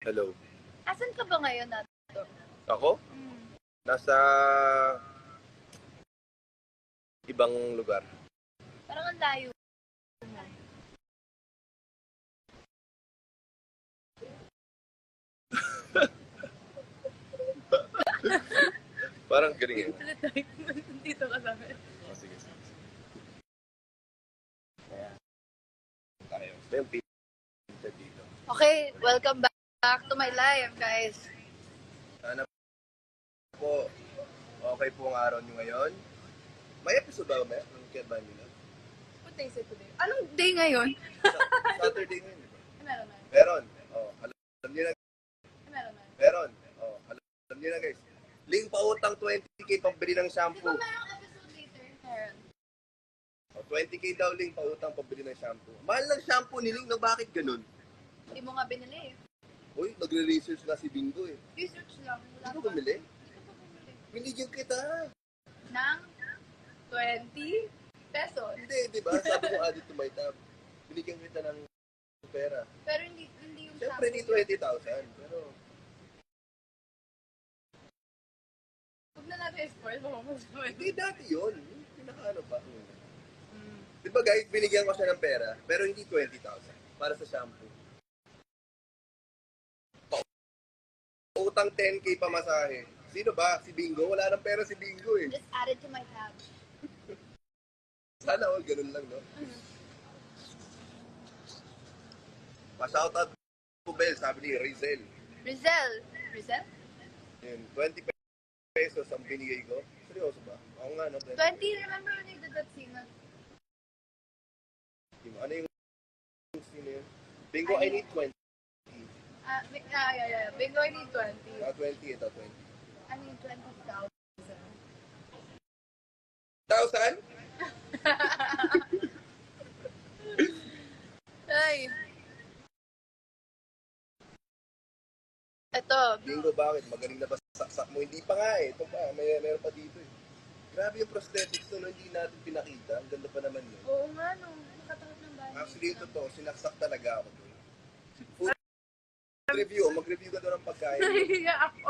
Hello. Asan ka ba ngayon, Nato? Ako? Nasa ibang lugar. Parang ang layo mo. Parang galing Dito ka sa amin. Oh, sige. Tayo. May pizza dito. Okay, welcome back to my life, guys. Sana po, okay po ang araw nyo ngayon. May episode ba, May? Ang kaya ba nila? What day is it today? Anong day ngayon? Saturday ngayon, di ba? Meron na. Meron. Oh, alam niyo na. Meron na. Meron. Oh, alam niyo na, guys. Link pautang 20k pambili ng Di shampoo. ba merong episode later? Meron. Oh, 20k daw link pautang pambili ng shampoo. Mahal ng shampoo ni Link, no? Bakit ganun? Hindi mo nga binili eh. Uy, nagre-research na si Bingo eh. Research lang. Wala Hindi pa. ko bumili? Hindi ko pa bumili. Binigyan kita. Nang 20 pesos. Hindi, di ba? Sabi mo added to my tab. Binigyan kita ng pera. Pero hindi yung Siyempre, hindi 20,000. Pero, Huwag na natin i-spoil. Baka mag-spoil. hindi dati yun. Pinakaano pa. Di ba guys, binigyan ko siya ng pera, pero hindi 20,000 para sa shampoo. Utang 10k pa masahe. Sino ba? Si Bingo? Wala nang pera si Bingo eh. Just add it to my tab. Sana all ganun lang, no? Pa-shoutout po, Bel, sabi ni Rizel. Rizel. Rizel? Yun, 20 pesos ang binigay ko. Seryoso ba? Oo nga, no? 20, remember when you did that scene? Ano yung sino yun? Bingo, I need 20. Yeah. Bingo, I need 20. 20, ito 20. I need 20,000. 1,000? Ay. Ito. Bingo, bakit? Magaling na ba saksak mo? Hindi pa nga eh. Ito pa, meron pa dito eh. Grabe yung prosthetics no, hindi natin pinakita. Ang ganda pa naman yun. Oo nga, no. Nakatakot ng bahay. Actually, ito to, sinaksak talaga ako doon. Food review, mag-review ka doon ng pagkain. Nahihiya ako.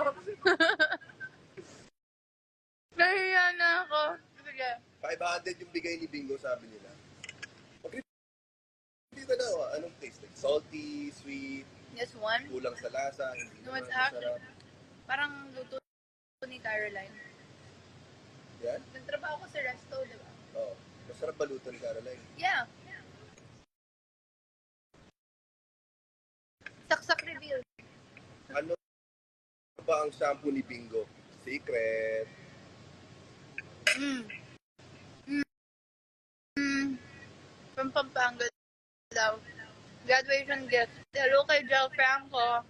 Nahihiya na ako. Sige. 500 yung bigay ni Bingo, sabi nila. Mag-review ka daw, anong taste? Like, salty, sweet, Yes, one. kulang sa lasa, hindi No, naman it's actually, masarap. parang luto ni Caroline. Yan? Nagtrabaho ko sa resto, di ba? Oo. Masarap ba luto ni Caroline? Yeah. Saksak reveal. Ano ba ang shampoo ni Bingo? Secret. From Pampanga daw. Graduation gift. Hello kay Jel Franco.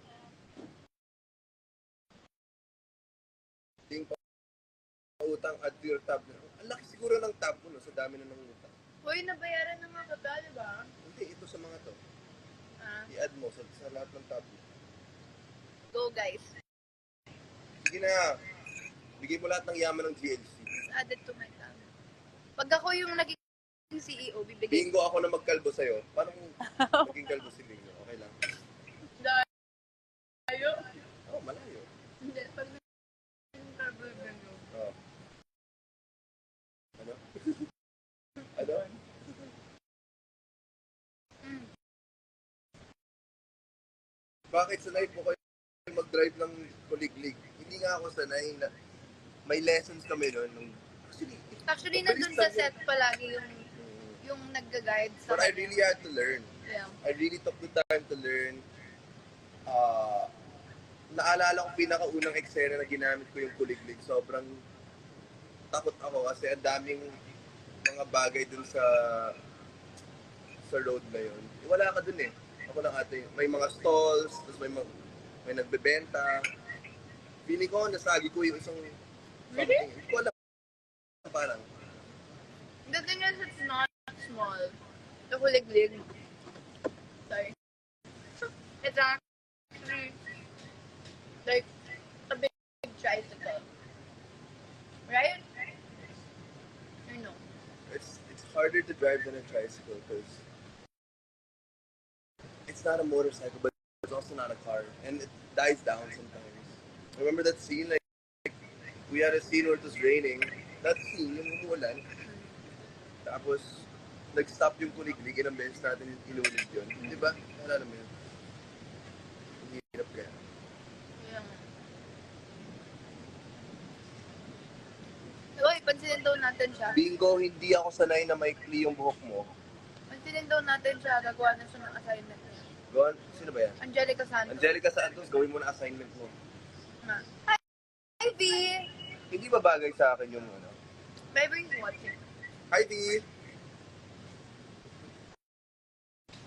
Ting utang add to your tab. Ang laki siguro ng tab mo no, sa dami na ng utang. Hoy, nabayaran na nga kita, di ba? Hindi, ito sa mga to. Ah, I-add mo sa lahat ng tab mo. go guys. Sige na. Bigay mo lahat ng yaman ng GLC. Just add it to my tab. Pag ako yung naging CEO, bibigay. Bingo ako na magkalbo sa'yo. Paano mo maging kalbo si Bingo? Okay lang. Layo. Oo, malayo. Hindi, pag naging trouble ganyo. Oo. Ano? Ano? Bakit sanay po kayo mag-drive ng kuliglig? Hindi nga ako sanay na may lessons kami noon. Actually, mabilis nandun sa lang yun. set palagi yung nagga-guide sa But I really had to learn. Yeah. I really took the time to learn. Naalala ko pinakaunang eksena na ginamit ko yung kuliglig. Sobrang takot ako kasi ang daming mga bagay dun sa road na yun. Wala ka dun eh. Ako lang ate. May mga stalls, tapos may nagbebenta. Feeling ko, nasagi ko yung isang Really? something. Hindi ko alam. Parang, The thing is, it's not small. The kuliglig. Sorry. It's actually like a big tricycle. Right? I know. it's harder to drive than a tricycle because it's not a motorcycle, but also not a car. And it dies down sometimes. Remember that scene? Like, we had a scene where it was raining. That scene, yung umuulan. Tapos, nag-stop yung kuliglig. Ilang beses natin inulit yun. Di ba? Alala mo yun? Ang hirap kaya. Kaya nga. Uy, pansinin daw natin siya. Bingo, hindi ako sanay na maikli yung buhok mo. Pansinin daw natin siya. Gagawa na siya ng assignment niya. Go on. Sino ba yan? Angelica Santos. Angelica Santos, gawin mo na assignment mo. Nga. Hi, V! Hindi ba bagay sa akin yung ano? Baby is watching. Hi, D!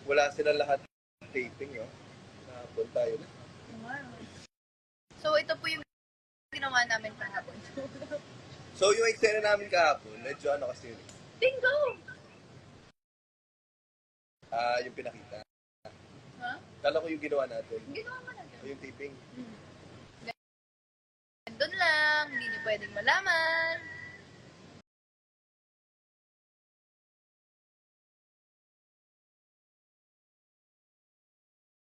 Wala sila lahat taping, no? Nakapon tayo na. So, ito po yung ginawa namin kahapon. So, yung eksena namin kahapon, medyo ano kasi yun. Bingo! Yung pinakita. Ha? Kala ko yung ginawa natin. Ginawa mo na. O yung taping. Doon lang, hindi niyo pwedeng malaman.